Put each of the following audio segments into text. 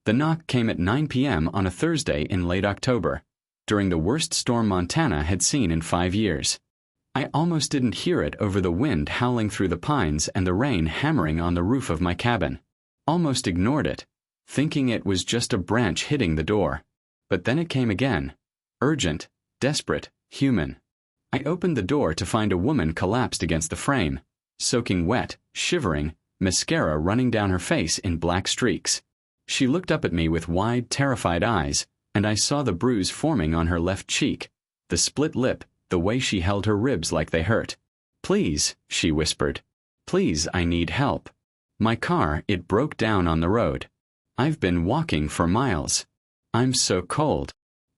The knock came at 9 p.m. on a Thursday in late October, during the worst storm Montana had seen in 5 years. I almost didn't hear it over the wind howling through the pines and the rain hammering on the roof of my cabin. Almost ignored it, thinking it was just a branch hitting the door. But then it came again. Urgent, desperate, human. I opened the door to find a woman collapsed against the frame, soaking wet, shivering, mascara running down her face in black streaks. She looked up at me with wide, terrified eyes, and I saw the bruise forming on her left cheek, the split lip, the way she held her ribs like they hurt. "Please," she whispered. "Please, I need help. My car, it broke down on the road. I've been walking for miles. I'm so cold."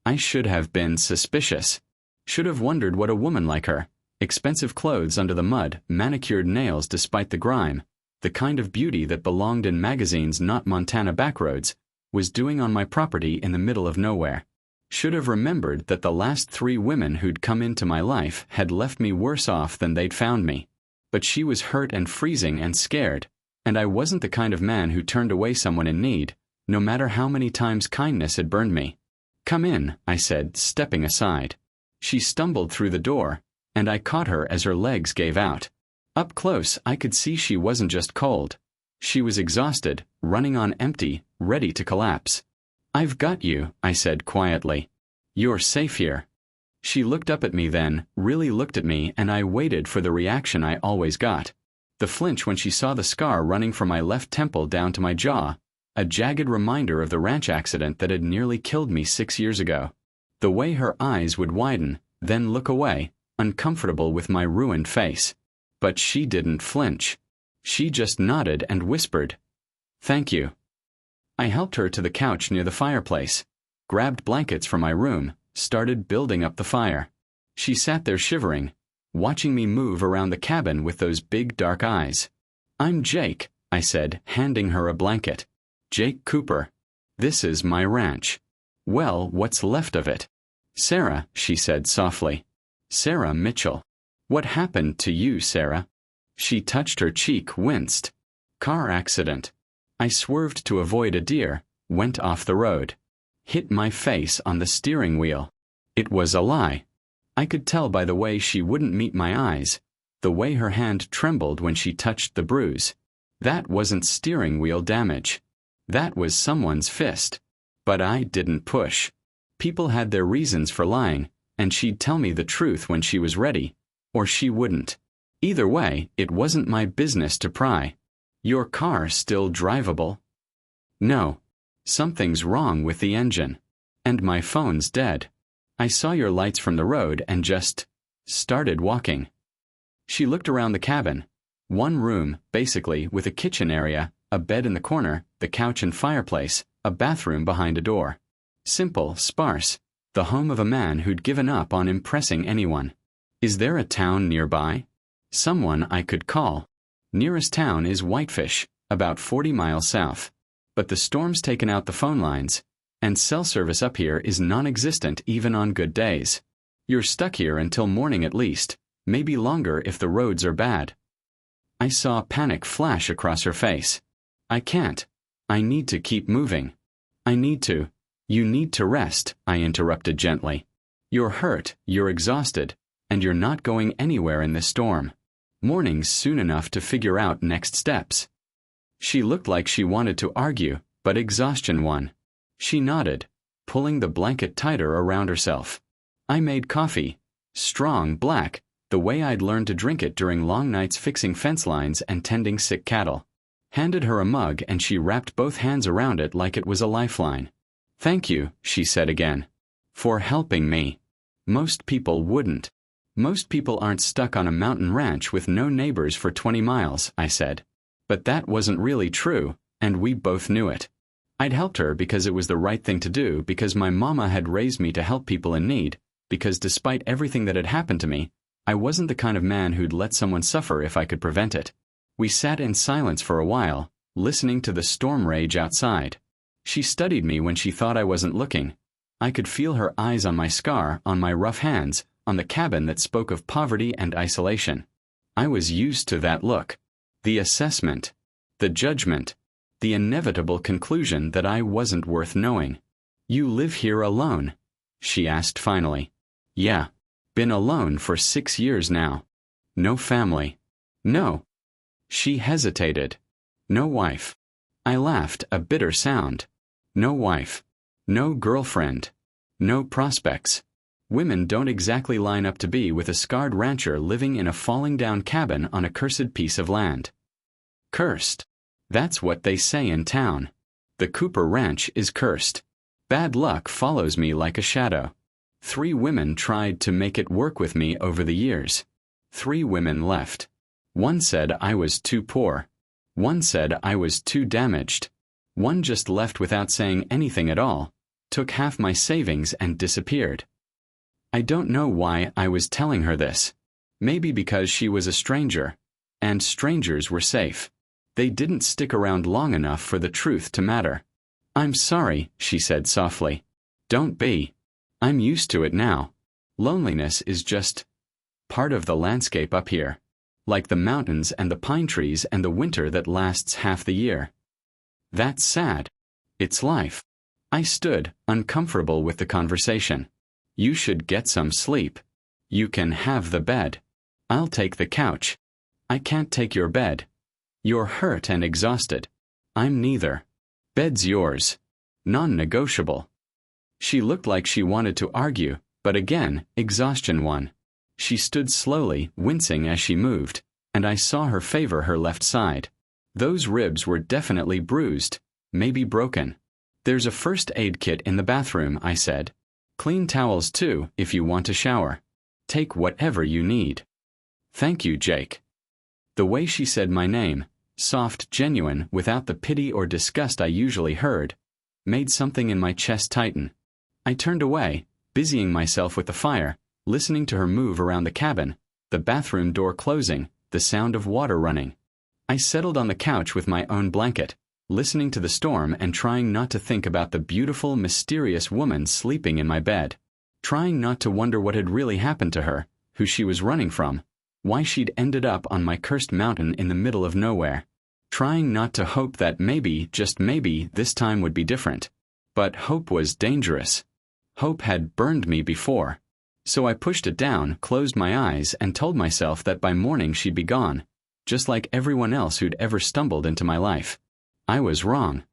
I should have been suspicious. Should have wondered what a woman like her, expensive clothes under the mud, manicured nails despite the grime, the kind of beauty that belonged in magazines, not Montana backroads, was doing on my property in the middle of nowhere. Should have remembered that the last 3 women who'd come into my life had left me worse off than they'd found me. But she was hurt and freezing and scared, and I wasn't the kind of man who turned away someone in need, no matter how many times kindness had burned me. "Come in," I said, stepping aside. She stumbled through the door, and I caught her as her legs gave out. Up close, I could see she wasn't just cold. She was exhausted, running on empty, ready to collapse. "I've got you," I said quietly. "You're safe here." She looked up at me then, really looked at me, and I waited for the reaction I always got. The flinch when she saw the scar running from my left temple down to my jaw, a jagged reminder of the ranch accident that had nearly killed me 6 years ago. The way her eyes would widen, then look away, uncomfortable with my ruined face. But she didn't flinch. She just nodded and whispered, "Thank you." I helped her to the couch near the fireplace, grabbed blankets from my room, started building up the fire. She sat there shivering, watching me move around the cabin with those big dark eyes. "I'm Jake," I said, handing her a blanket. "Jake Cooper. This is my ranch. Well, what's left of it." "Sarah," she said softly. "Sarah Mitchell. What happened to you, Sarah?" She touched her cheek, winced. "Car accident. I swerved to avoid a deer, went off the road. Hit my face on the steering wheel." It was a lie. I could tell by the way she wouldn't meet my eyes, the way her hand trembled when she touched the bruise. That wasn't steering wheel damage. That was someone's fist. But I didn't push. People had their reasons for lying, and she'd tell me the truth when she was ready, or she wouldn't. Either way, it wasn't my business to pry. "Your car still drivable?" "No. Something's wrong with the engine. And my phone's dead. I saw your lights from the road and just started walking." She looked around the cabin. One room, basically, with a kitchen area, a bed in the corner, the couch and fireplace, a bathroom behind a door. Simple, sparse, the home of a man who'd given up on impressing anyone. Is there a town nearby? Someone I could call. Nearest town is Whitefish, about 40 miles south. But the storm's taken out the phone lines, and cell service up here is non-existent even on good days. You're stuck here until morning at least, maybe longer if the roads are bad. I saw panic flash across her face. "I can't. I need to keep moving. I need to." "You need to rest," I interrupted gently. "You're hurt, you're exhausted, and you're not going anywhere in this storm. Morning's soon enough to figure out next steps." She looked like she wanted to argue, but exhaustion won. She nodded, pulling the blanket tighter around herself. I made coffee, strong, black, the way I'd learned to drink it during long nights fixing fence lines and tending sick cattle. Handed her a mug and she wrapped both hands around it like it was a lifeline. "Thank you," she said again, "for helping me. Most people wouldn't. Most people aren't stuck on a mountain ranch with no neighbors for 20 miles, I said. But that wasn't really true, and we both knew it. I'd helped her because it was the right thing to do, because my mama had raised me to help people in need, because despite everything that had happened to me, I wasn't the kind of man who'd let someone suffer if I could prevent it. We sat in silence for a while, listening to the storm rage outside. She studied me when she thought I wasn't looking. I could feel her eyes on my scar, on my rough hands, on the cabin that spoke of poverty and isolation. I was used to that look. The assessment. The judgment. The inevitable conclusion that I wasn't worth knowing. "You live here alone?" she asked finally. "Yeah. Been alone for 6 years now. No family." "No." She hesitated. "No wife." I laughed, a bitter sound. "No wife. No girlfriend. No prospects. Women don't exactly line up to be with a scarred rancher living in a falling-down cabin on a cursed piece of land." "Cursed. That's what they say in town. The Cooper Ranch is cursed. Bad luck follows me like a shadow. 3 women tried to make it work with me over the years. 3 women left. One said I was too poor. One said I was too damaged. One just left without saying anything at all, took half my savings and disappeared." I don't know why I was telling her this. Maybe because she was a stranger, and strangers were safe. They didn't stick around long enough for the truth to matter. "I'm sorry," she said softly. "Don't be. I'm used to it now. Loneliness is just part of the landscape up here. Like the mountains and the pine trees and the winter that lasts half the year." "That's sad." "It's life." I stood, uncomfortable with the conversation. "You should get some sleep. You can have the bed. I'll take the couch." "I can't take your bed. You're hurt and exhausted." "I'm neither." "Bed's yours. Non-negotiable." She looked like she wanted to argue, but again, exhaustion won. She stood slowly, wincing as she moved, and I saw her favor her left side. Those ribs were definitely bruised, maybe broken. "There's a first aid kit in the bathroom," I said. "Clean towels too, if you want to shower. Take whatever you need." "Thank you, Jake." The way she said my name, soft, genuine, without the pity or disgust I usually heard, made something in my chest tighten. I turned away, busying myself with the fire, listening to her move around the cabin, the bathroom door closing, the sound of water running. I settled on the couch with my own blanket, listening to the storm and trying not to think about the beautiful, mysterious woman sleeping in my bed. Trying not to wonder what had really happened to her, who she was running from, why she'd ended up on my cursed mountain in the middle of nowhere. Trying not to hope that maybe, just maybe, this time would be different. But hope was dangerous. Hope had burned me before. So I pushed it down, closed my eyes, and told myself that by morning she'd be gone, just like everyone else who'd ever stumbled into my life. I was wrong.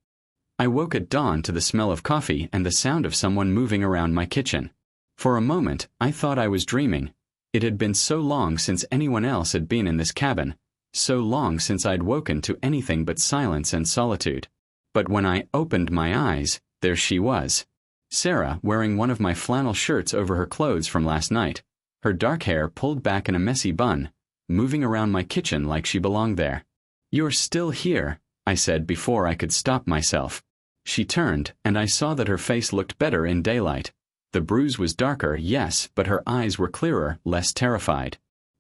I woke at dawn to the smell of coffee and the sound of someone moving around my kitchen. For a moment, I thought I was dreaming. It had been so long since anyone else had been in this cabin, so long since I'd woken to anything but silence and solitude. But when I opened my eyes, there she was. Sarah, wearing one of my flannel shirts over her clothes from last night, her dark hair pulled back in a messy bun, moving around my kitchen like she belonged there. "You're still here," I said before I could stop myself. She turned, and I saw that her face looked better in daylight. The bruise was darker, yes, but her eyes were clearer, less terrified.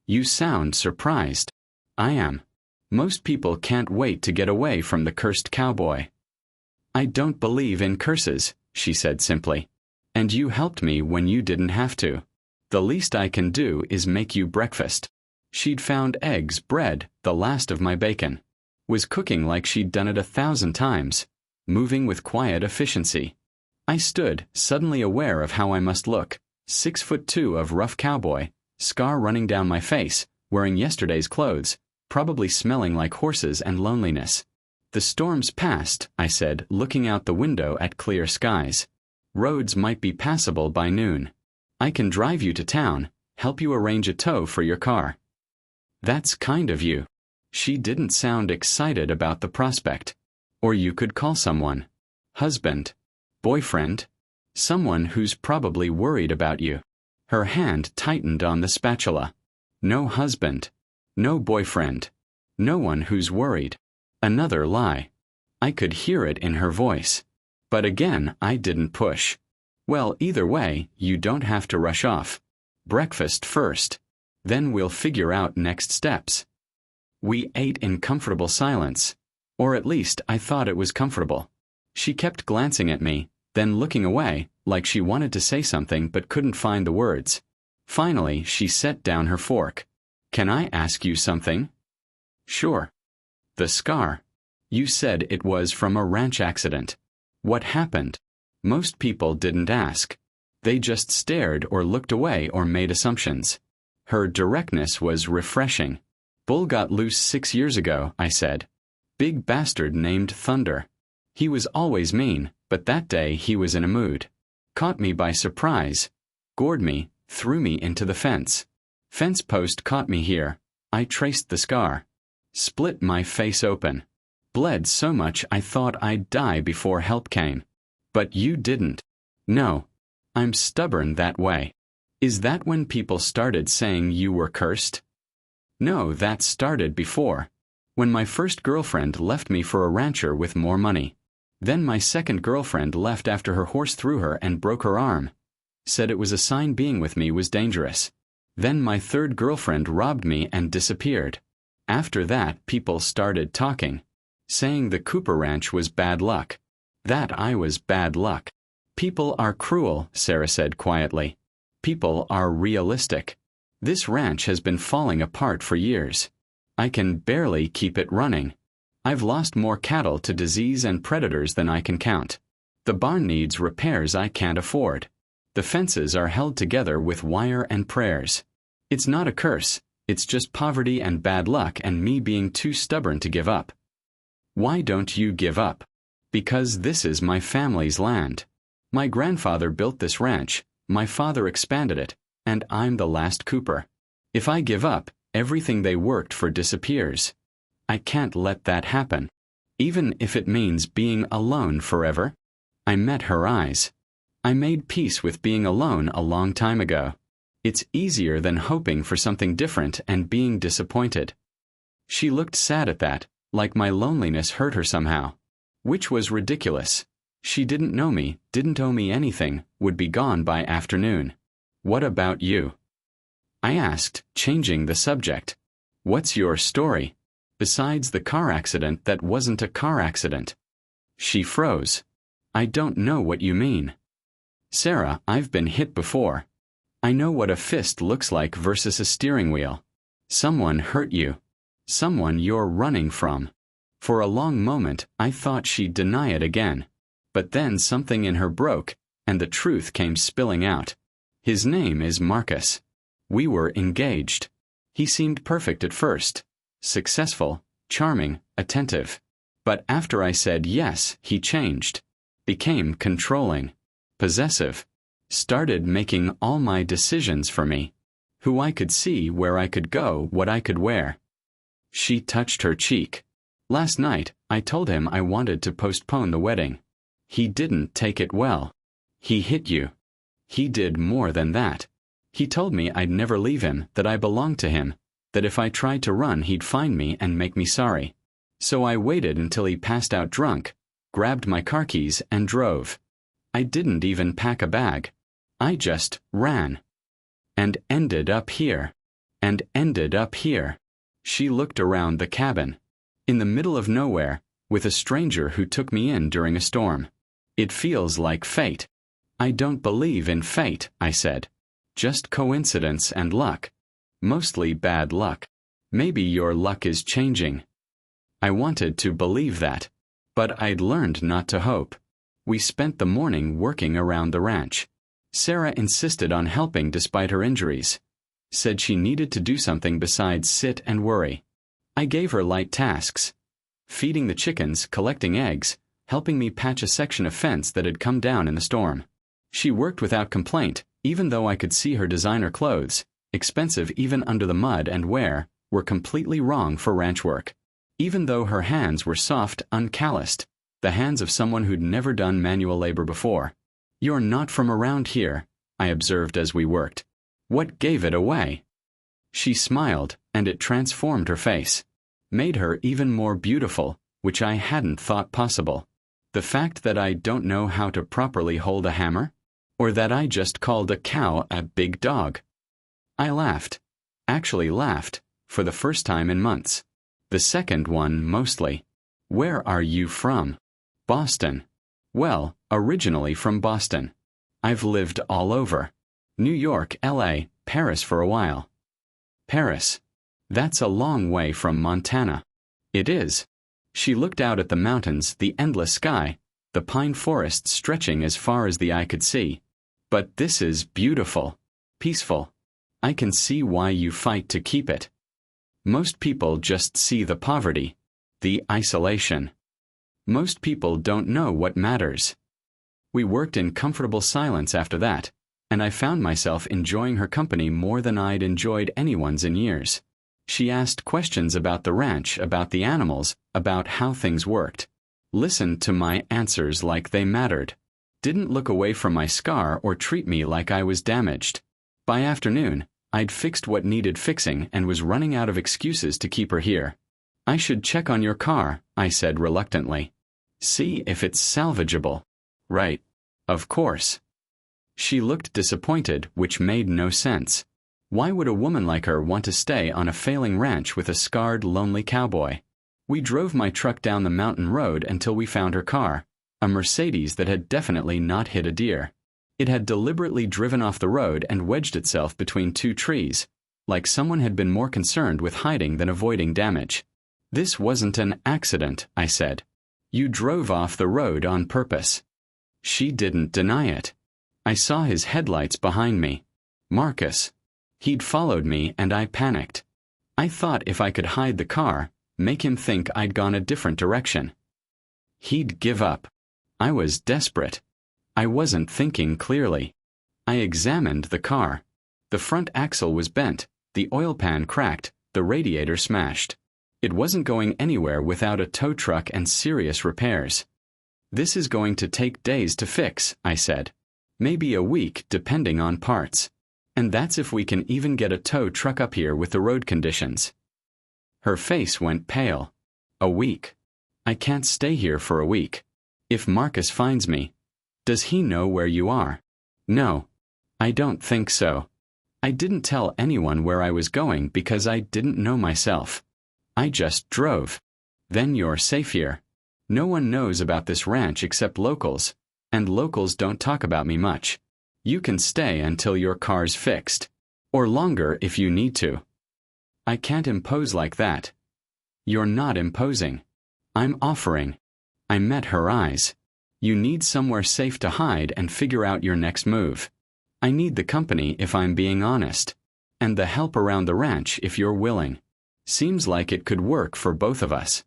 "You sound surprised." "I am. Most people can't wait to get away from the cursed cowboy." "I don't believe in curses," she said simply. "And you helped me when you didn't have to. The least I can do is make you breakfast." She'd found eggs, bread, the last of my bacon. Was cooking like she'd done it 1,000 times, moving with quiet efficiency. I stood, suddenly aware of how I must look, 6'2" of rough cowboy, scar running down my face, wearing yesterday's clothes, probably smelling like horses and loneliness. "The storm's passed," I said, looking out the window at clear skies. "Roads might be passable by noon. I can drive you to town, help you arrange a tow for your car." "That's kind of you." She didn't sound excited about the prospect. "Or you could call someone. Husband. Boyfriend. Someone who's probably worried about you." Her hand tightened on the spatula. "No husband. No boyfriend. No one who's worried." Another lie. I could hear it in her voice. But again, I didn't push. "Well, either way, you don't have to rush off. Breakfast first. Then we'll figure out next steps." We ate in comfortable silence. Or at least I thought it was comfortable. She kept glancing at me, then looking away, like she wanted to say something but couldn't find the words. Finally, she set down her fork. "Can I ask you something?" "Sure." "The scar. You said it was from a ranch accident. What happened? Most people didn't ask. They just stared or looked away or made assumptions. Her directness was refreshing. Bull got loose 6 years ago, I said. Big bastard named Thunder. He was always mean, but that day he was in a mood. Caught me by surprise. Gored me, threw me into the fence. Fence post caught me here. I traced the scar. Split my face open. Bled so much I thought I'd die before help came. But you didn't. No. I'm stubborn that way. Is that when people started saying you were cursed? No, that started before. When my first girlfriend left me for a rancher with more money. Then my second girlfriend left after her horse threw her and broke her arm. Said it was a sign being with me was dangerous. Then my third girlfriend robbed me and disappeared. After that, people started talking. Saying the Cooper Ranch was bad luck. That I was bad luck. People are cruel, Sarah said quietly. People are realistic. This ranch has been falling apart for years. I can barely keep it running. I've lost more cattle to disease and predators than I can count. The barn needs repairs I can't afford. The fences are held together with wire and prayers. It's not a curse, it's just poverty and bad luck and me being too stubborn to give up. Why don't you give up? Because this is my family's land. My grandfather built this ranch, my father expanded it, and I'm the last Cooper. If I give up, everything they worked for disappears. I can't let that happen. Even if it means being alone forever. I met her eyes. I made peace with being alone a long time ago. It's easier than hoping for something different and being disappointed. She looked sad at that, like my loneliness hurt her somehow. Which was ridiculous. She didn't know me, didn't owe me anything, would be gone by afternoon. What about you? I asked, changing the subject. What's your story? Besides the car accident that wasn't a car accident. She froze. I don't know what you mean. Sarah, I've been hit before. I know what a fist looks like versus a steering wheel. Someone hurt you. Someone you're running from. For a long moment, I thought she'd deny it again. But then something in her broke, and the truth came spilling out. His name is Marcus. We were engaged. He seemed perfect at first. Successful, charming, attentive. But after I said yes, he changed. Became controlling. Possessive. Started making all my decisions for me. Who I could see, where I could go, what I could wear. She touched her cheek. Last night, I told him I wanted to postpone the wedding. He didn't take it well. He hit you. He did more than that. He told me I'd never leave him, that I belonged to him, that if I tried to run he'd find me and make me sorry. So I waited until he passed out drunk, grabbed my car keys and drove. I didn't even pack a bag. I just ran. And ended up here. And ended up here. She looked around the cabin. In the middle of nowhere, with a stranger who took me in during a storm. It feels like fate. I don't believe in fate, I said. Just coincidence and luck. Mostly bad luck. Maybe your luck is changing. I wanted to believe that. But I'd learned not to hope. We spent the morning working around the ranch. Sarah insisted on helping despite her injuries. Said she needed to do something besides sit and worry. I gave her light tasks. Feeding the chickens, collecting eggs, helping me patch a section of fence that had come down in the storm. She worked without complaint, even though I could see her designer clothes, expensive even under the mud and wear, were completely wrong for ranch work. Even though her hands were soft, uncalloused, the hands of someone who'd never done manual labor before. You're not from around here, I observed as we worked. What gave it away? She smiled, and it transformed her face. Made her even more beautiful, which I hadn't thought possible. The fact that I don't know how to properly hold a hammer? Or that I just called a cow a big dog? I laughed. Actually laughed, for the first time in months. The second one mostly. Where are you from? Boston. Well, originally from Boston. I've lived all over. New York, LA, Paris for a while. Paris. That's a long way from Montana. It is. She looked out at the mountains, the endless sky, the pine forests stretching as far as the eye could see. But this is beautiful, peaceful. I can see why you fight to keep it. Most people just see the poverty, the isolation. Most people don't know what matters. We worked in comfortable silence after that, and I found myself enjoying her company more than I'd enjoyed anyone's in years. She asked questions about the ranch, about the animals, about how things worked. Listened to my answers like they mattered. Didn't look away from my scar or treat me like I was damaged. By afternoon, I'd fixed what needed fixing and was running out of excuses to keep her here. I should check on your car, I said reluctantly. See if it's salvageable. Right. Of course. She looked disappointed, which made no sense. Why would a woman like her want to stay on a failing ranch with a scarred, lonely cowboy? We drove my truck down the mountain road until we found her car, a Mercedes that had definitely not hit a deer. It had deliberately driven off the road and wedged itself between two trees, like someone had been more concerned with hiding than avoiding damage. This wasn't an accident, I said. You drove off the road on purpose. She didn't deny it. I saw his headlights behind me. Marcus. He'd followed me and I panicked. I thought if I could hide the car, make him think I'd gone a different direction. He'd give up. I was desperate. I wasn't thinking clearly. I examined the car. The front axle was bent, the oil pan cracked, the radiator smashed. It wasn't going anywhere without a tow truck and serious repairs. This is going to take days to fix, I said. Maybe a week, depending on parts. And that's if we can even get a tow truck up here with the road conditions. Her face went pale. A week. I can't stay here for a week. If Marcus finds me, does he know where you are? No. I don't think so. I didn't tell anyone where I was going because I didn't know myself. I just drove. Then you're safe here. No one knows about this ranch except locals, and locals don't talk about me much. You can stay until your car's fixed. Or longer if you need to. I can't impose like that. You're not imposing. I'm offering. I met her eyes. You need somewhere safe to hide and figure out your next move. I need the company if I'm being honest. And the help around the ranch if you're willing. Seems like it could work for both of us.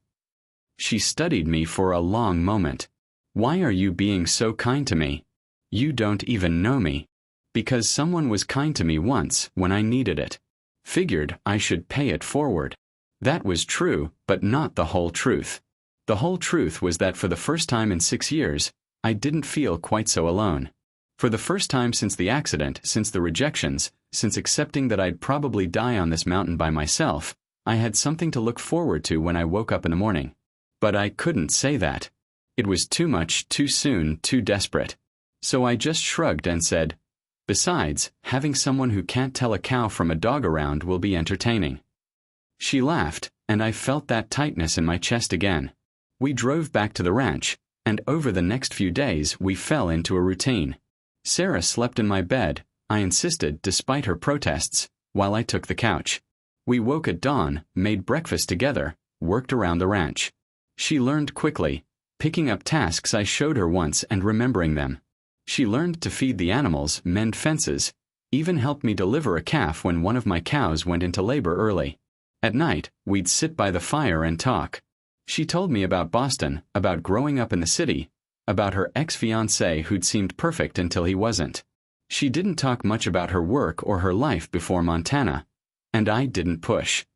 She studied me for a long moment. Why are you being so kind to me? You don't even know me. Because someone was kind to me once when I needed it. Figured I should pay it forward. That was true, but not the whole truth. The whole truth was that for the first time in 6 years, I didn't feel quite so alone. For the first time since the accident, since the rejections, since accepting that I'd probably die on this mountain by myself, I had something to look forward to when I woke up in the morning. But I couldn't say that. It was too much, too soon, too desperate. So I just shrugged and said, besides, having someone who can't tell a cow from a dog around will be entertaining. She laughed, and I felt that tightness in my chest again. We drove back to the ranch, and over the next few days we fell into a routine. Sarah slept in my bed, I insisted despite her protests, while I took the couch. We woke at dawn, made breakfast together, worked around the ranch. She learned quickly, picking up tasks I showed her once and remembering them. She learned to feed the animals, mend fences, even helped me deliver a calf when one of my cows went into labor early. At night, we'd sit by the fire and talk. She told me about Boston, about growing up in the city, about her ex-fiancé who'd seemed perfect until he wasn't. She didn't talk much about her work or her life before Montana, and I didn't push.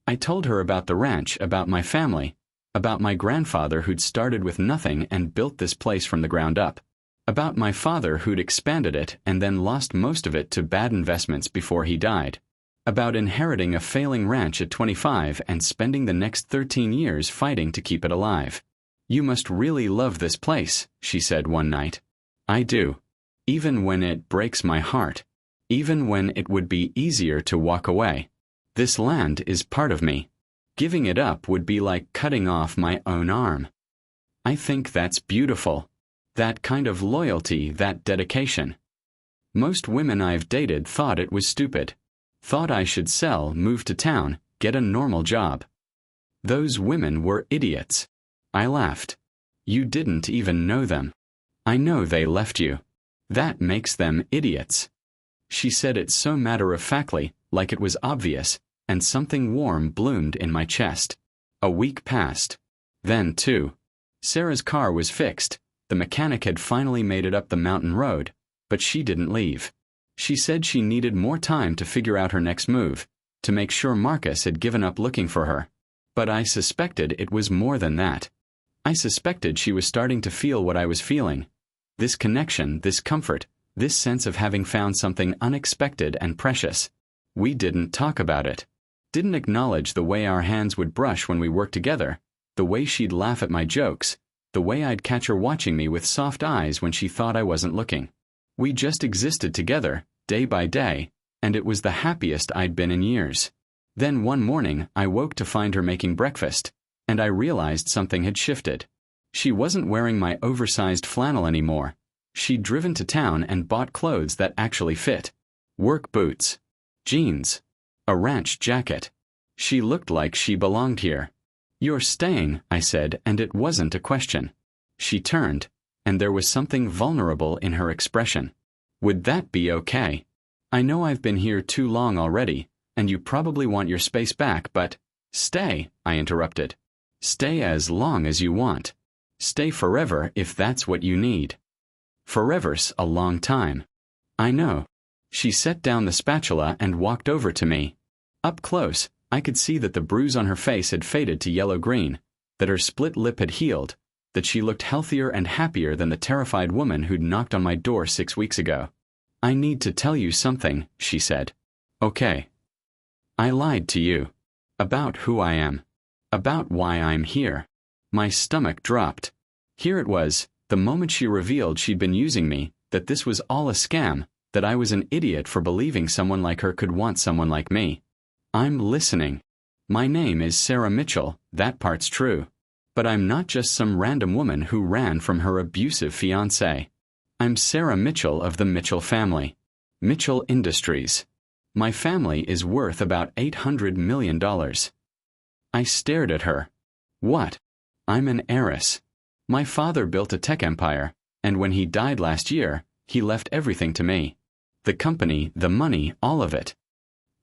I told her about the ranch, about my family, about my grandfather who'd started with nothing and built this place from the ground up, about my father who'd expanded it and then lost most of it to bad investments before he died, about inheriting a failing ranch at 25 and spending the next 13 years fighting to keep it alive. You must really love this place, she said one night. I do. Even when it breaks my heart. Even when it would be easier to walk away. This land is part of me. Giving it up would be like cutting off my own arm. I think that's beautiful. That kind of loyalty, that dedication. Most women I've dated thought it was stupid. Thought I should sell, move to town, get a normal job. Those women were idiots. I laughed. You didn't even know them. I know they left you. That makes them idiots. She said it so matter-of-factly, like it was obvious, and something warm bloomed in my chest. A week passed. Then, too. Sarah's car was fixed. The mechanic had finally made it up the mountain road, but she didn't leave. She said she needed more time to figure out her next move, to make sure Marcus had given up looking for her. But I suspected it was more than that. I suspected she was starting to feel what I was feeling. This connection, this comfort, this sense of having found something unexpected and precious. We didn't talk about it. Didn't acknowledge the way our hands would brush when we worked together, the way she'd laugh at my jokes, the way I'd catch her watching me with soft eyes when she thought I wasn't looking. We just existed together, day by day, and it was the happiest I'd been in years. Then one morning I woke to find her making breakfast, and I realized something had shifted. She wasn't wearing my oversized flannel anymore. She'd driven to town and bought clothes that actually fit. Work boots. Jeans. A ranch jacket. She looked like she belonged here. You're staying, I said, and it wasn't a question. She turned, and there was something vulnerable in her expression. Would that be okay? I know I've been here too long already, and you probably want your space back, but... Stay, I interrupted. Stay as long as you want. Stay forever if that's what you need. Forever's a long time. I know. She set down the spatula and walked over to me. Up close, I could see that the bruise on her face had faded to yellow-green, that her split lip had healed, that she looked healthier and happier than the terrified woman who'd knocked on my door 6 weeks ago. I need to tell you something, she said. Okay. I lied to you. About who I am. About why I'm here. My stomach dropped. Here it was, the moment she revealed she'd been using me, that this was all a scam, that I was an idiot for believing someone like her could want someone like me. I'm listening. My name is Sarah Mitchell, that part's true. But I'm not just some random woman who ran from her abusive fiancé. I'm Sarah Mitchell of the Mitchell family. Mitchell Industries. My family is worth about $800 million. I stared at her. What? I'm an heiress. My father built a tech empire, and when he died last year, he left everything to me. The company, the money, all of it.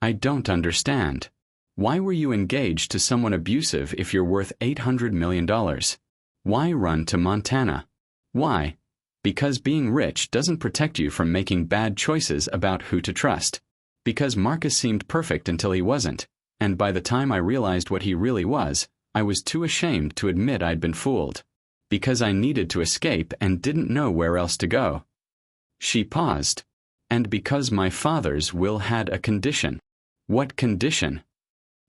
I don't understand. Why were you engaged to someone abusive if you're worth $800 million? Why run to Montana? Why? Because being rich doesn't protect you from making bad choices about who to trust. Because Marcus seemed perfect until he wasn't, and by the time I realized what he really was, I was too ashamed to admit I'd been fooled. Because I needed to escape and didn't know where else to go. She paused. And because my father's will had a condition. What condition?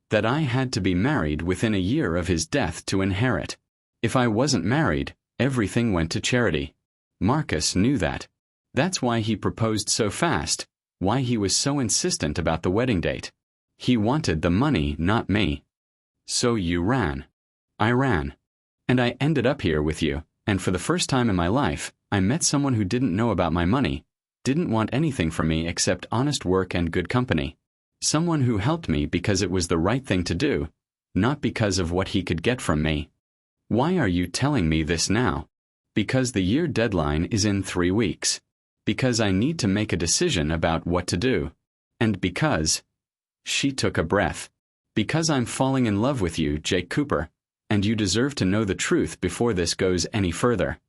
That I had to be married within a year of his death to inherit. If I wasn't married, everything went to charity. Marcus knew that. That's why he proposed so fast, why he was so insistent about the wedding date. He wanted the money, not me. So you ran. I ran. And I ended up here with you, and for the first time in my life, I met someone who didn't know about my money, didn't want anything from me except honest work and good company. Someone who helped me because it was the right thing to do, not because of what he could get from me. Why are you telling me this now? Because the year deadline is in 3 weeks. Because I need to make a decision about what to do. And because... She took a breath. Because I'm falling in love with you, Jake Cooper, and you deserve to know the truth before this goes any further.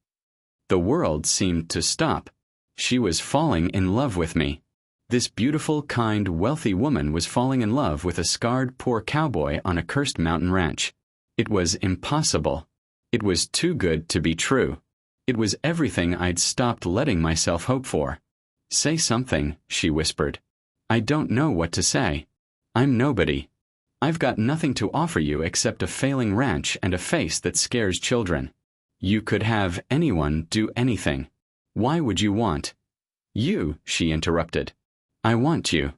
The world seemed to stop. She was falling in love with me. This beautiful, kind, wealthy woman was falling in love with a scarred, poor cowboy on a cursed mountain ranch. It was impossible. It was too good to be true. It was everything I'd stopped letting myself hope for. Say something, she whispered. I don't know what to say. I'm nobody. I've got nothing to offer you except a failing ranch and a face that scares children. You could have anyone do anything. Why would you want? You, she interrupted. I want you.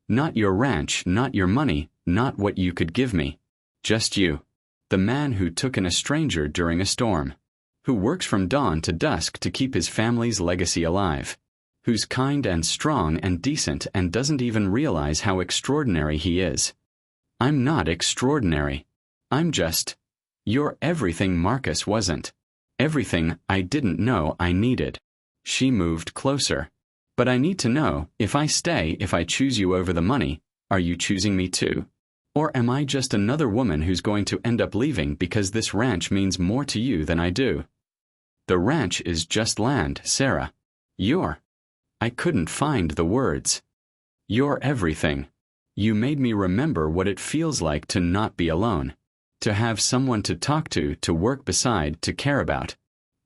Not your ranch, not your money, not what you could give me. Just you. The man who took in a stranger during a storm. Who works from dawn to dusk to keep his family's legacy alive. Who's kind and strong and decent and doesn't even realize how extraordinary he is. I'm not extraordinary. I'm just... You're everything Marcus wasn't. Everything I didn't know I needed. She moved closer. But I need to know, if I stay, if I choose you over the money, are you choosing me too? Or am I just another woman who's going to end up leaving because this ranch means more to you than I do? The ranch is just land, Sarah. I couldn't find the words. You're everything. You made me remember what it feels like to not be alone. To have someone to talk to work beside, to care about.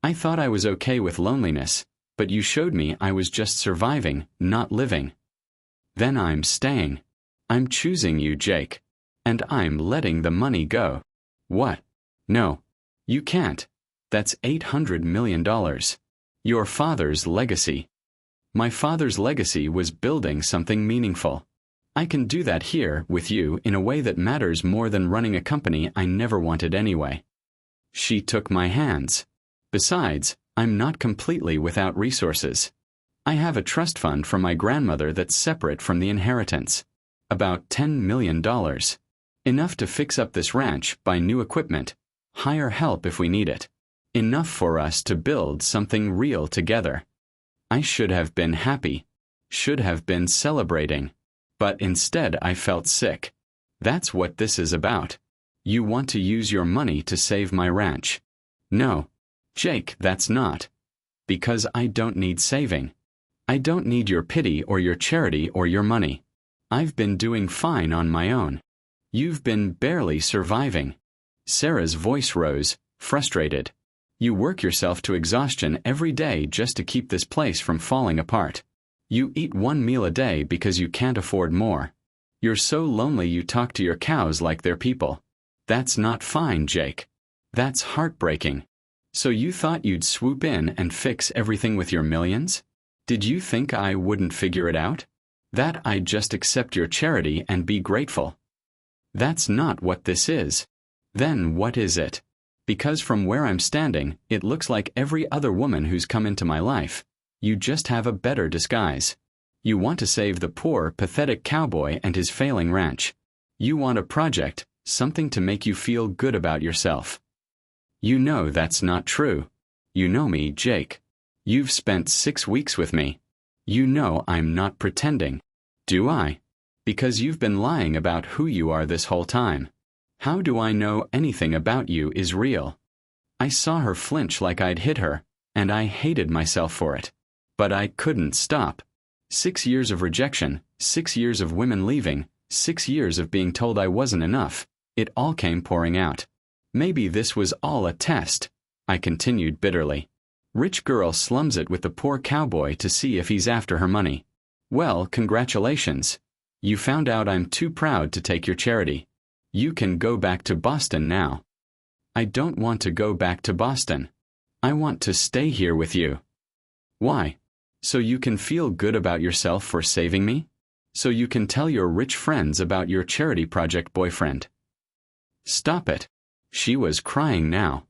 I thought I was okay with loneliness, but you showed me I was just surviving, not living. Then I'm staying. I'm choosing you, Jake. And I'm letting the money go. What? No. You can't. That's $800 million. Your father's legacy. My father's legacy was building something meaningful. I can do that here, with you, in a way that matters more than running a company I never wanted anyway. She took my hands. Besides, I'm not completely without resources. I have a trust fund from my grandmother that's separate from the inheritance. About $10 million. Enough to fix up this ranch, buy new equipment, hire help if we need it. Enough for us to build something real together. I should have been happy. Should have been celebrating. But instead I felt sick. That's what this is about. You want to use your money to save my ranch. No. Jake, that's not. Because I don't need saving. I don't need your pity or your charity or your money. I've been doing fine on my own. You've been barely surviving. Sarah's voice rose, frustrated. You work yourself to exhaustion every day just to keep this place from falling apart. You eat one meal a day because you can't afford more. You're so lonely you talk to your cows like they're people. That's not fine, Jake. That's heartbreaking. So you thought you'd swoop in and fix everything with your millions? Did you think I wouldn't figure it out? That I'd just accept your charity and be grateful? That's not what this is. Then what is it? Because from where I'm standing, it looks like every other woman who's come into my life. You just have a better disguise. You want to save the poor, pathetic cowboy and his failing ranch. You want a project, something to make you feel good about yourself. You know that's not true. You know me, Jake. You've spent 6 weeks with me. You know I'm not pretending. Do I? Because you've been lying about who you are this whole time. How do I know anything about you is real? I saw her flinch like I'd hit her, and I hated myself for it. But I couldn't stop. 6 years of rejection, 6 years of women leaving, 6 years of being told I wasn't enough. It all came pouring out. Maybe this was all a test, I continued bitterly. Rich girl slums it with the poor cowboy to see if he's after her money. Well, congratulations. You found out I'm too proud to take your charity. You can go back to Boston now. I don't want to go back to Boston. I want to stay here with you. Why? So you can feel good about yourself for saving me? So you can tell your rich friends about your charity project boyfriend. Stop it. She was crying now.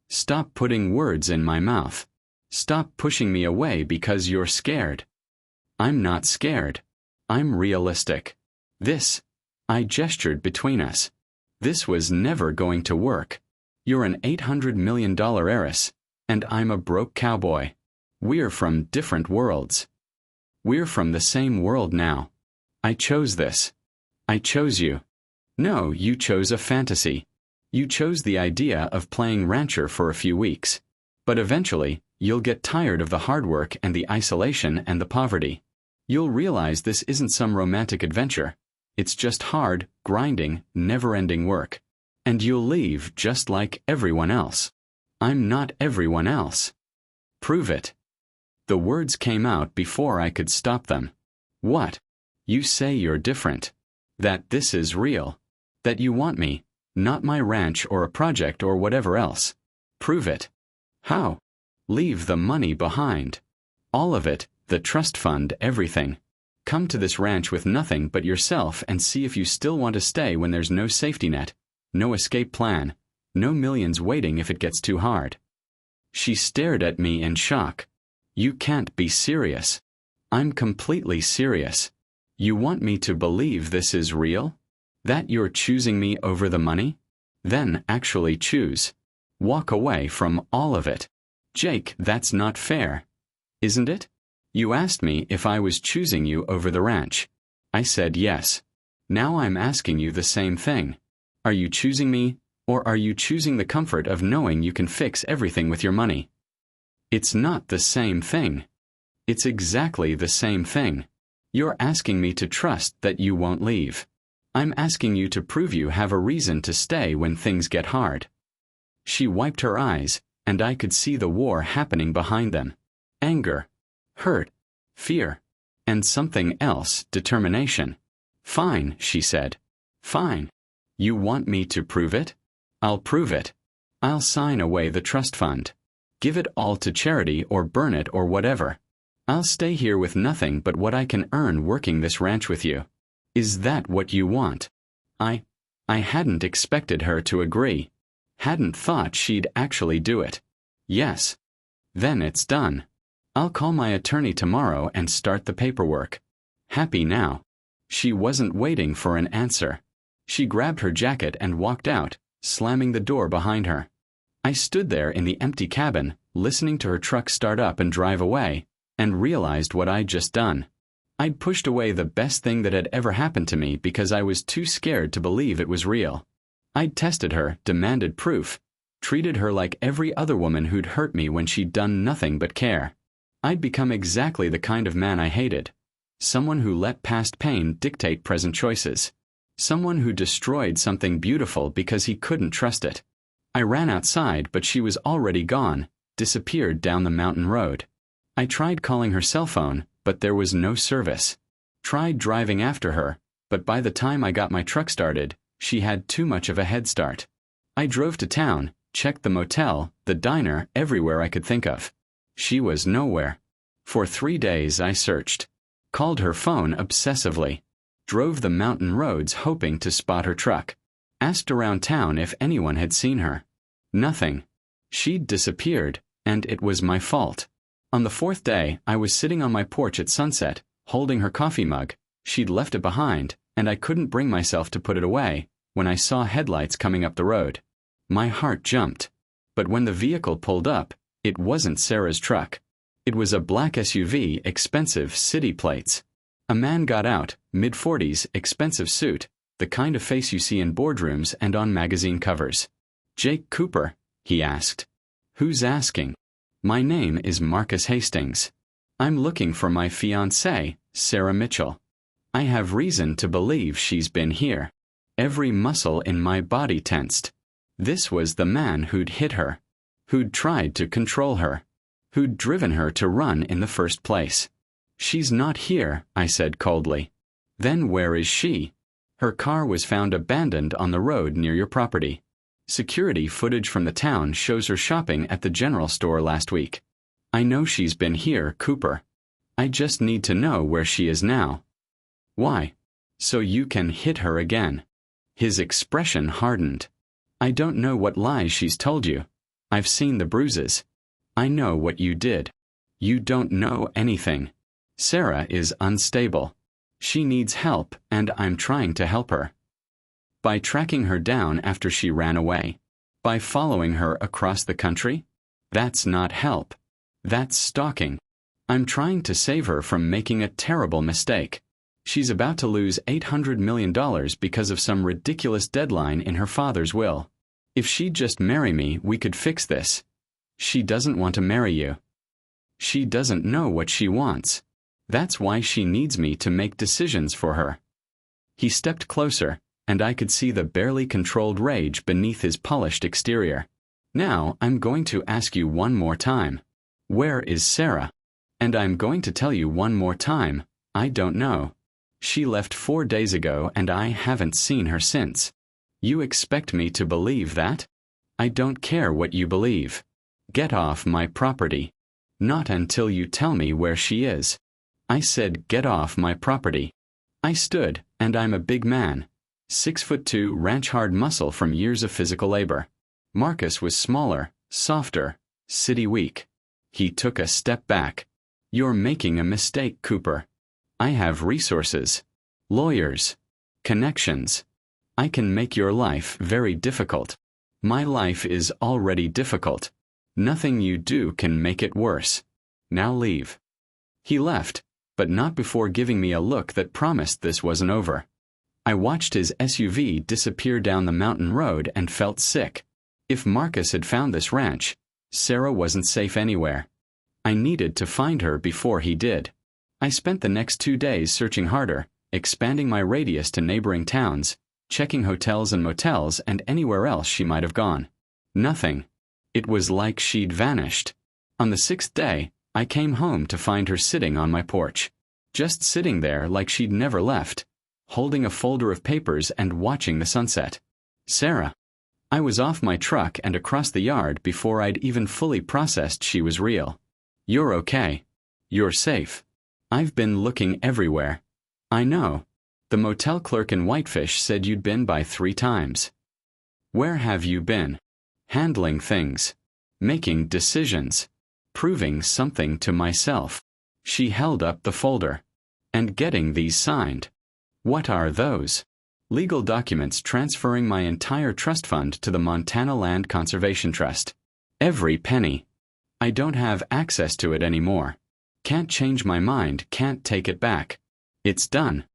Stop putting words in my mouth. Stop pushing me away because you're scared. I'm not scared. I'm realistic. I gestured between us. This was never going to work. You're an $800 million heiress, and I'm a broke cowboy. We're from different worlds. We're from the same world now. I chose this. I chose you. No, you chose a fantasy. You chose the idea of playing rancher for a few weeks. But eventually, you'll get tired of the hard work and the isolation and the poverty. You'll realize this isn't some romantic adventure. It's just hard, grinding, never-ending work. And you'll leave just like everyone else. I'm not everyone else. Prove it. The words came out before I could stop them. What? You say you're different. That this is real. That you want me, not my ranch or a project or whatever else. Prove it. How? Leave the money behind. All of it, the trust fund, everything. Come to this ranch with nothing but yourself and see if you still want to stay when there's no safety net, no escape plan, no millions waiting if it gets too hard. She stared at me in shock. You can't be serious. I'm completely serious. You want me to believe this is real? That you're choosing me over the money? Then actually choose. Walk away from all of it. Jake, that's not fair. Isn't it? You asked me if I was choosing you over the ranch. I said yes. Now I'm asking you the same thing. Are you choosing me, or are you choosing the comfort of knowing you can fix everything with your money? It's not the same thing. It's exactly the same thing. You're asking me to trust that you won't leave. I'm asking you to prove you have a reason to stay when things get hard. She wiped her eyes, and I could see the war happening behind them. Anger, hurt, fear, and something else, determination. Fine, she said. Fine. You want me to prove it? I'll prove it. I'll sign away the trust fund. Give it all to charity or burn it or whatever. I'll stay here with nothing but what I can earn working this ranch with you. Is that what you want? I hadn't expected her to agree. Hadn't thought she'd actually do it. Yes. Then it's done. I'll call my attorney tomorrow and start the paperwork. Happy now. She wasn't waiting for an answer. She grabbed her jacket and walked out, slamming the door behind her. I stood there in the empty cabin, listening to her truck start up and drive away, and realized what I'd just done. I'd pushed away the best thing that had ever happened to me because I was too scared to believe it was real. I'd tested her, demanded proof, treated her like every other woman who'd hurt me when she'd done nothing but care. I'd become exactly the kind of man I hated. Someone who let past pain dictate present choices. Someone who destroyed something beautiful because he couldn't trust it. I ran outside, but she was already gone, disappeared down the mountain road. I tried calling her cell phone, but there was no service. Tried driving after her, but by the time I got my truck started, she had too much of a head start. I drove to town, checked the motel, the diner, everywhere I could think of. She was nowhere. For 3 days I searched. Called her phone obsessively. Drove the mountain roads hoping to spot her truck. Asked around town if anyone had seen her. Nothing. She'd disappeared, and it was my fault. On the 4th day, I was sitting on my porch at sunset, holding her coffee mug. She'd left it behind, and I couldn't bring myself to put it away, when I saw headlights coming up the road. My heart jumped. But when the vehicle pulled up, it wasn't Sarah's truck. It was a black SUV, expensive, city plates. A man got out, mid-40s, expensive suit, the kind of face you see in boardrooms and on magazine covers. "Jake Cooper?" he asked. "Who's asking?" "My name is Marcus Hastings. I'm looking for my fiancée, Sarah Mitchell. I have reason to believe she's been here." Every muscle in my body tensed. This was the man who'd hit her, who'd tried to control her, who'd driven her to run in the first place. "She's not here," I said coldly. "Then where is she?" "Her car was found abandoned on the road near your property. Security footage from the town shows her shopping at the general store last week. I know she's been here, Cooper. I just need to know where she is now." "Why?" "So you can hit her again." His expression hardened. "I don't know what lies she's told you. I've seen the bruises. I know what you did. You don't know anything. Sarah is unstable. She needs help, and I'm trying to help her. By tracking her down after she ran away. By following her across the country? That's not help. That's stalking. I'm trying to save her from making a terrible mistake. She's about to lose $800 million because of some ridiculous deadline in her father's will. If she'd just marry me, we could fix this. She doesn't want to marry you. She doesn't know what she wants. That's why she needs me to make decisions for her." He stepped closer, and I could see the barely controlled rage beneath his polished exterior. "Now I'm going to ask you one more time. Where is Sarah? And I'm going to tell you one more time, I don't know. She left 4 days ago and I haven't seen her since. You expect me to believe that? I don't care what you believe. Get off my property. Not until you tell me where she is." I said, "Get off my property." I stood, and I'm a big man. 6'2", ranch-hard muscle from years of physical labor. Marcus was smaller, softer, city weak. He took a step back. "You're making a mistake, Cooper. I have resources, lawyers, connections. I can make your life very difficult." My life is already difficult. Nothing you do can make it worse. Now leave." He left, but not before giving me a look that promised this wasn't over. I watched his SUV disappear down the mountain road and felt sick. If Marcus had found this ranch, Sarah wasn't safe anywhere. I needed to find her before he did. I spent the next 2 days searching harder, expanding my radius to neighboring towns, checking hotels and motels and anywhere else she might have gone. Nothing. It was like she'd vanished. On the 6th day, I came home to find her sitting on my porch. Just sitting there like she'd never left, holding a folder of papers and watching the sunset. Sarah. I was off my truck and across the yard before I'd even fully processed she was real. "You're okay. You're safe. I've been looking everywhere." "I know. The motel clerk in Whitefish said you'd been by 3 times. "Where have you been?" "Handling things. Making decisions. Proving something to myself." She held up the folder. "And getting these signed." "What are those?" "Legal documents transferring my entire trust fund to the Montana Land Conservation Trust. Every penny. I don't have access to it anymore. Can't change my mind, can't take it back. It's done."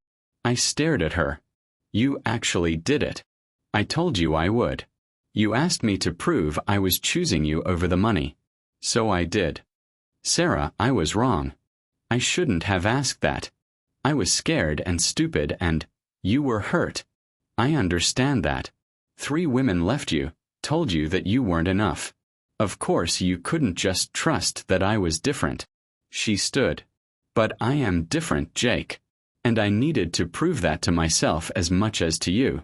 I stared at her. "You actually did it. I told you I would. You asked me to prove I was choosing you over the money. So I did." "Sarah, I was wrong. I shouldn't have asked that. I was scared and stupid and you were hurt. I understand that. 3 women left you, told you that you weren't enough. Of course you couldn't just trust that I was different." She stood. "But I am different, Jake. And I needed to prove that to myself as much as to you.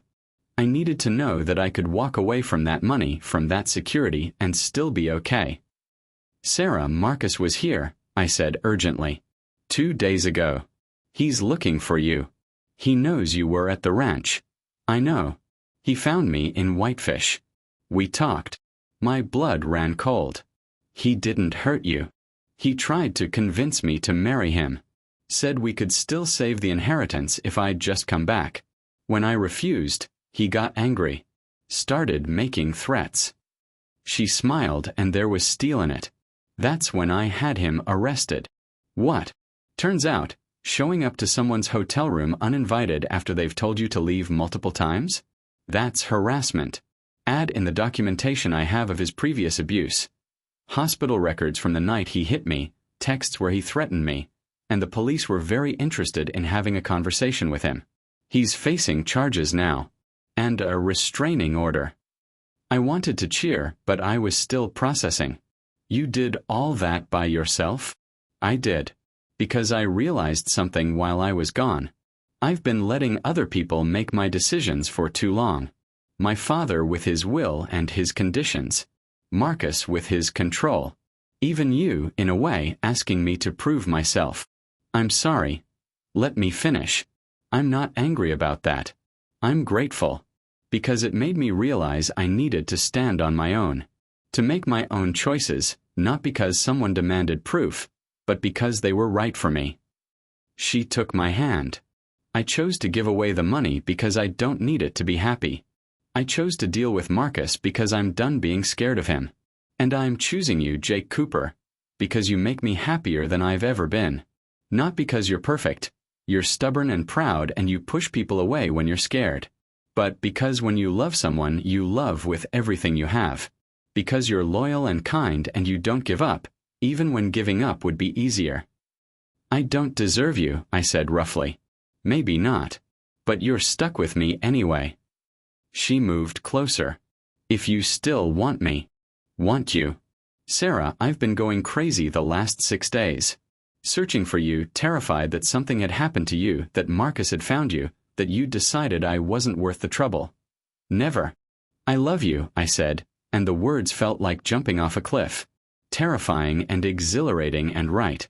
I needed to know that I could walk away from that money, from that security, and still be okay." "Sarah, Marcus was here," I said urgently. 2 days ago. He's looking for you. He knows you were at the ranch. I know. He found me in Whitefish. We talked. My blood ran cold. He didn't hurt you. He tried to convince me to marry him. Said we could still save the inheritance if I'd just come back. When I refused, he got angry. Started making threats." She smiled and there was steel in it. "That's when I had him arrested." "What?" "Turns out, showing up to someone's hotel room uninvited after they've told you to leave multiple times? That's harassment. Add in the documentation I have of his previous abuse. Hospital records from the night he hit me, texts where he threatened me, and the police were very interested in having a conversation with him. He's facing charges now. And a restraining order." I wanted to cheer, but I was still processing. "You did all that by yourself?" "I did. Because I realized something while I was gone. I've been letting other people make my decisions for too long. My father with his will and his conditions. Marcus with his control. Even you, in a way, asking me to prove myself. I'm sorry. Let me finish. I'm not angry about that. I'm grateful. Because it made me realize I needed to stand on my own. To make my own choices, not because someone demanded proof, but because they were right for me." She took my hand. "I chose to give away the money because I don't need it to be happy. I chose to deal with Marcus because I'm done being scared of him. And I'm choosing you, Jake Cooper, because you make me happier than I've ever been. Not because you're perfect. You're stubborn and proud and you push people away when you're scared. But because when you love someone, you love with everything you have. Because you're loyal and kind and you don't give up, even when giving up would be easier." "I don't deserve you," I said roughly. "Maybe not. But you're stuck with me anyway." She moved closer. "If you still want me." "Want you?" "Sarah, I've been going crazy the last 6 days. Searching for you, terrified that something had happened to you, that Marcus had found you, that you decided I wasn't worth the trouble. Never." "I love you," I said, and the words felt like jumping off a cliff. Terrifying and exhilarating and right.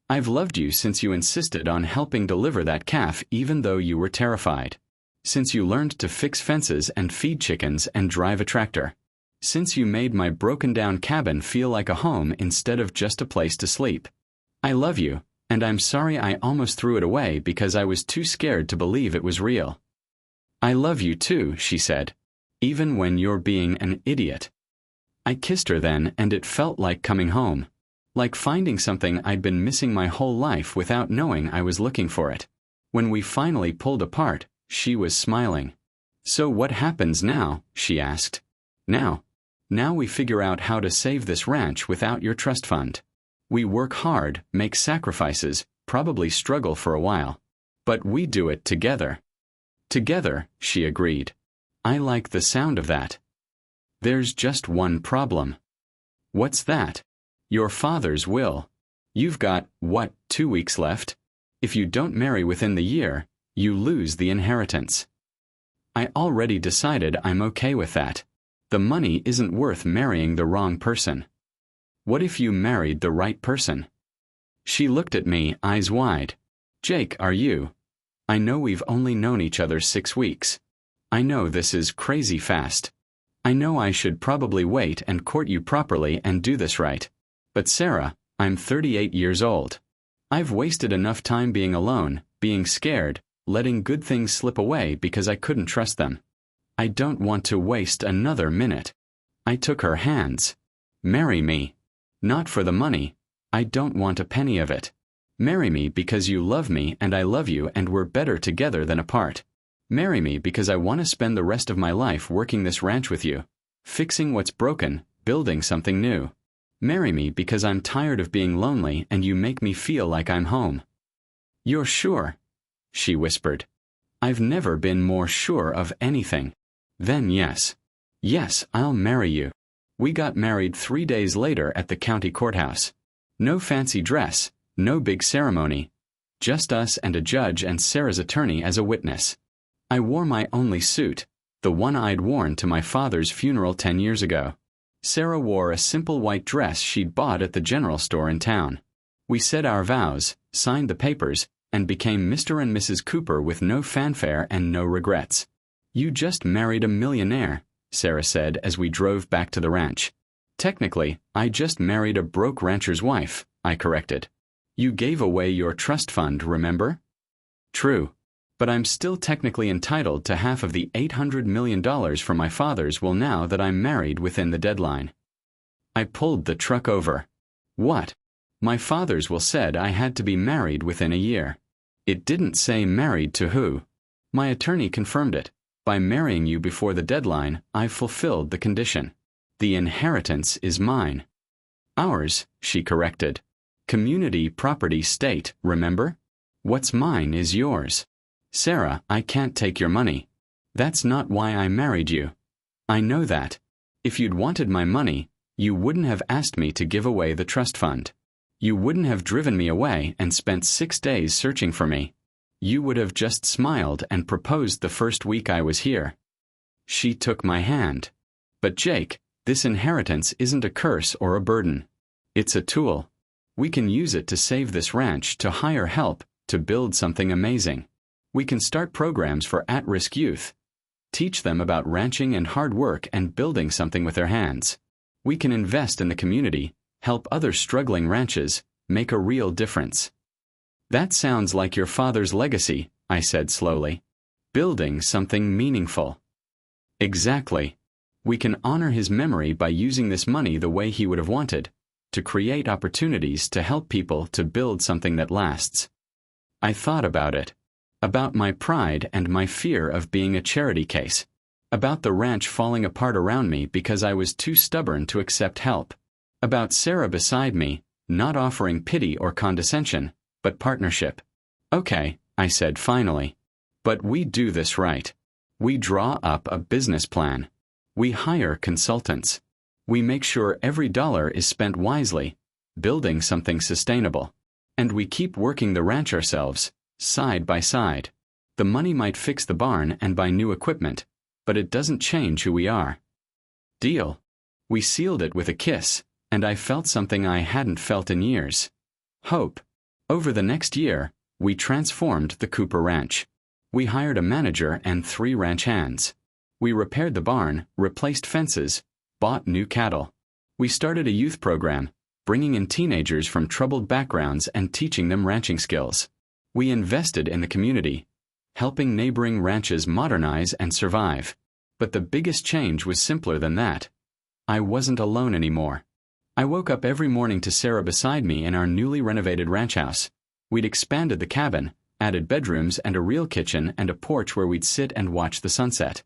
"I've loved you since you insisted on helping deliver that calf even though you were terrified. Since you learned to fix fences and feed chickens and drive a tractor. Since you made my broken-down cabin feel like a home instead of just a place to sleep. I love you, and I'm sorry I almost threw it away because I was too scared to believe it was real." "I love you too," she said. even when you're being an idiot. I kissed her then, and it felt like coming home. Like finding something I'd been missing my whole life without knowing I was looking for it. When we finally pulled apart, she was smiling. "So what happens now?" she asked. Now we figure out how to save this ranch without your trust fund. We work hard, make sacrifices, probably struggle for a while. But we do it together." "Together," she agreed. "I like the sound of that." "There's just one problem." "What's that?" "Your father's will. You've got, 2 weeks left? If you don't marry within the year, you lose the inheritance." I already decided I'm okay with that. The money isn't worth marrying the wrong person. What if you married the right person? She looked at me, eyes wide. "Jake, are you? I know we've only known each other 6 weeks. I know this is crazy fast. I know I should probably wait and court you properly and do this right. But Sarah, I'm 38 years old. I've wasted enough time being alone, being scared, letting good things slip away because I couldn't trust them. I don't want to waste another minute." I took her hands. "Marry me. Not for the money. I don't want a penny of it. Marry me because you love me and I love you and we're better together than apart. Marry me because I want to spend the rest of my life working this ranch with you, fixing what's broken, building something new. Marry me because I'm tired of being lonely and you make me feel like I'm home." "You're sure?" she whispered. "I've never been more sure of anything." "Then yes. Yes, I'll marry you." We got married 3 days later at the county courthouse. No fancy dress, no big ceremony. Just us and a judge and Sarah's attorney as a witness. I wore my only suit, the one I'd worn to my father's funeral 10 years ago. Sarah wore a simple white dress she'd bought at the general store in town. We said our vows, signed the papers, and became Mr. and Mrs. Cooper with no fanfare and no regrets. "You just married a millionaire," Sarah said as we drove back to the ranch. "Technically, I just married a broke rancher's wife," I corrected. "You gave away your trust fund, remember?" "True. But I'm still technically entitled to half of the $800 million from my father's will now that I'm married within the deadline." I pulled the truck over. "What?" "My father's will said I had to be married within a year. It didn't say married to who. My attorney confirmed it. By marrying you before the deadline, I've fulfilled the condition. The inheritance is mine." "Ours," she corrected. "Community, property, state, remember? What's mine is yours." "Sarah, I can't take your money. That's not why I married you. I know that. If you'd wanted my money, you wouldn't have asked me to give away the trust fund. You wouldn't have driven me away and spent 6 days searching for me. You would have just smiled and proposed the first week I was here." She took my hand. "But Jake, this inheritance isn't a curse or a burden. It's a tool. We can use it to save this ranch, to hire help, to build something amazing. We can start programs for at-risk youth. Teach them about ranching and hard work and building something with their hands. We can invest in the community, help other struggling ranches, make a real difference." "That sounds like your father's legacy," I said slowly. "Building something meaningful." "Exactly. We can honor his memory by using this money the way he would have wanted, to create opportunities to help people, to build something that lasts." I thought about it. About my pride and my fear of being a charity case. About the ranch falling apart around me because I was too stubborn to accept help. About Sarah beside me, not offering pity or condescension, but partnership. "Okay," I said finally. "But we do this right. We draw up a business plan. We hire consultants. We make sure every dollar is spent wisely, building something sustainable. And we keep working the ranch ourselves, side by side. The money might fix the barn and buy new equipment, but it doesn't change who we are." Deal. We sealed it with a kiss, and I felt something I hadn't felt in years. Hope. Over the next year, we transformed the Cooper Ranch. We hired a manager and 3 ranch hands. We repaired the barn, replaced fences, bought new cattle. We started a youth program, bringing in teenagers from troubled backgrounds and teaching them ranching skills. We invested in the community, helping neighboring ranches modernize and survive. But the biggest change was simpler than that. I wasn't alone anymore. I woke up every morning to Sarah beside me in our newly renovated ranch house. We'd expanded the cabin, added bedrooms and a real kitchen and a porch where we'd sit and watch the sunset.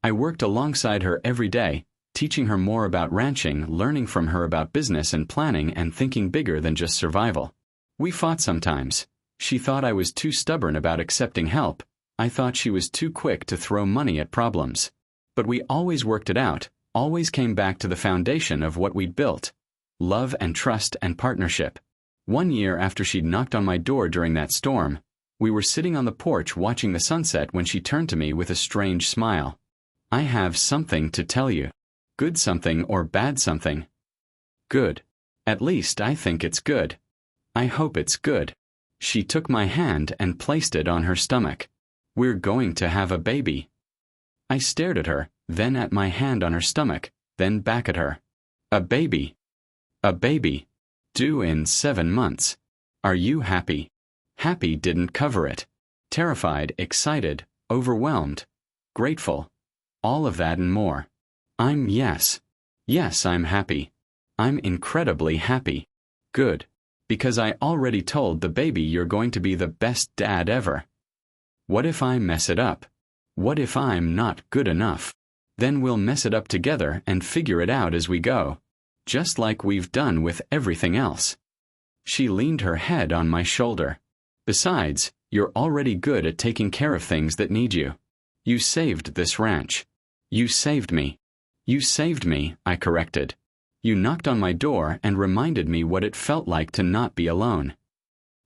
I worked alongside her every day, teaching her more about ranching, learning from her about business and planning and thinking bigger than just survival. We fought sometimes. She thought I was too stubborn about accepting help. I thought she was too quick to throw money at problems. But we always worked it out, always came back to the foundation of what we'd built: love and trust and partnership. 1 year after she'd knocked on my door during that storm, we were sitting on the porch watching the sunset when she turned to me with a strange smile. "I have something to tell you. Good something or bad something?" "Good. At least I think it's good. I hope it's good." She took my hand and placed it on her stomach. "We're going to have a baby." I stared at her, then at my hand on her stomach, then back at her. "A baby. A baby. Due in 7 months. Are you happy?" Happy didn't cover it. Terrified, excited, overwhelmed, grateful. All of that and more. Yes. Yes, I'm happy. I'm incredibly happy. Good. Because I already told the baby you're going to be the best dad ever. What if I mess it up? What if I'm not good enough? Then we'll mess it up together and figure it out as we go. Just like we've done with everything else. She leaned her head on my shoulder. Besides, you're already good at taking care of things that need you. You saved this ranch. You saved me. You saved me, I corrected. You knocked on my door and reminded me what it felt like to not be alone.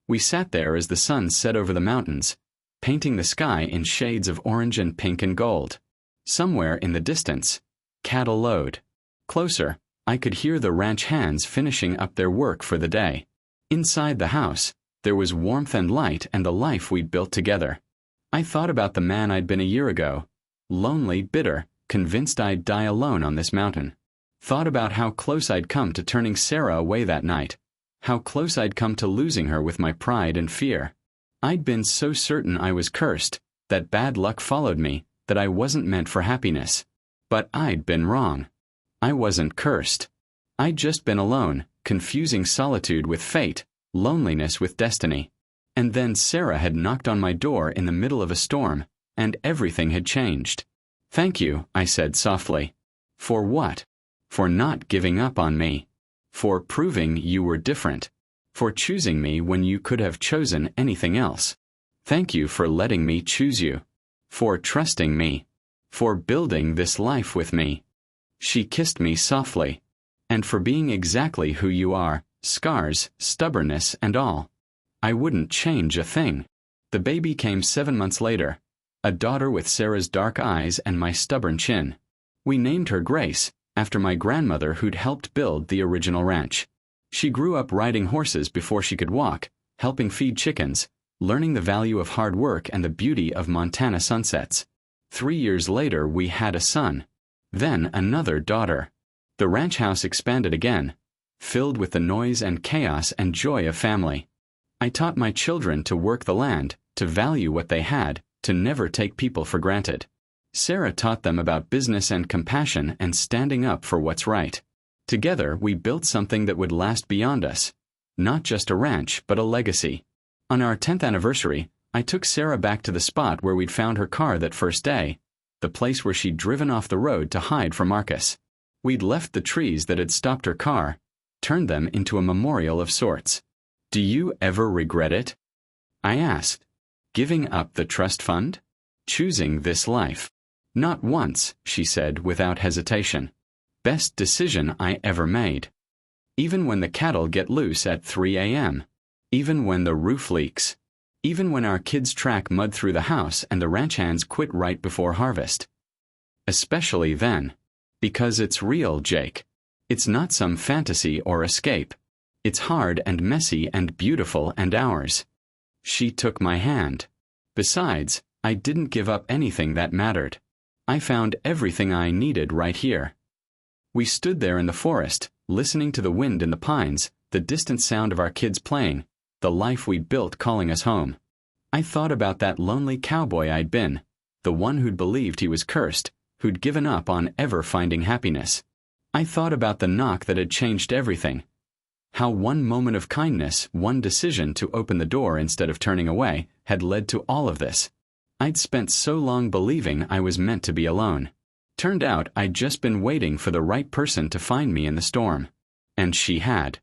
We sat there as the sun set over the mountains, painting the sky in shades of orange and pink and gold. Somewhere in the distance, cattle lowed. Closer, I could hear the ranch hands finishing up their work for the day. Inside the house, there was warmth and light and the life we'd built together. I thought about the man I'd been a year ago, lonely, bitter, convinced I'd die alone on this mountain. Thought about how close I'd come to turning Sarah away that night, how close I'd come to losing her with my pride and fear. I'd been so certain I was cursed, that bad luck followed me, that I wasn't meant for happiness. But I'd been wrong. I wasn't cursed. I'd just been alone, confusing solitude with fate, loneliness with destiny. And then Sarah had knocked on my door in the middle of a storm, and everything had changed. "Thank you," I said softly. "For what?" "For not giving up on me. For proving you were different. For choosing me when you could have chosen anything else. Thank you for letting me choose you. For trusting me. For building this life with me." She kissed me softly. "And for being exactly who you are, scars, stubbornness, and all. I wouldn't change a thing." The baby came 7 months later, a daughter with Sarah's dark eyes and my stubborn chin. We named her Grace, after my grandmother who'd helped build the original ranch. She grew up riding horses before she could walk, helping feed chickens, learning the value of hard work and the beauty of Montana sunsets. 3 years later we had a son. Then another daughter. The ranch house expanded again, filled with the noise and chaos and joy of family. I taught my children to work the land, to value what they had, to never take people for granted. Sarah taught them about business and compassion and standing up for what's right. Together we built something that would last beyond us. Not just a ranch, but a legacy. On our 10th anniversary, I took Sarah back to the spot where we'd found her car that first day, the place where she'd driven off the road to hide from Marcus. We'd left the trees that had stopped her car, turned them into a memorial of sorts. "Do you ever regret it?" I asked. "Giving up the trust fund? Choosing this life?" "Not once," she said without hesitation. "Best decision I ever made. Even when the cattle get loose at 3 a.m. Even when the roof leaks. Even when our kids track mud through the house and the ranch hands quit right before harvest. Especially then. Because it's real, Jake. It's not some fantasy or escape. It's hard and messy and beautiful and ours." She took my hand. Besides, I didn't give up anything that mattered. I found everything I needed right here. We stood there in the forest, listening to the wind in the pines, the distant sound of our kids playing, the life we'd built calling us home. I thought about that lonely cowboy I'd been, the one who'd believed he was cursed, who'd given up on ever finding happiness. I thought about the knock that had changed everything. How one moment of kindness, one decision to open the door instead of turning away, had led to all of this. I'd spent so long believing I was meant to be alone. Turned out I'd just been waiting for the right person to find me in the storm. And she had.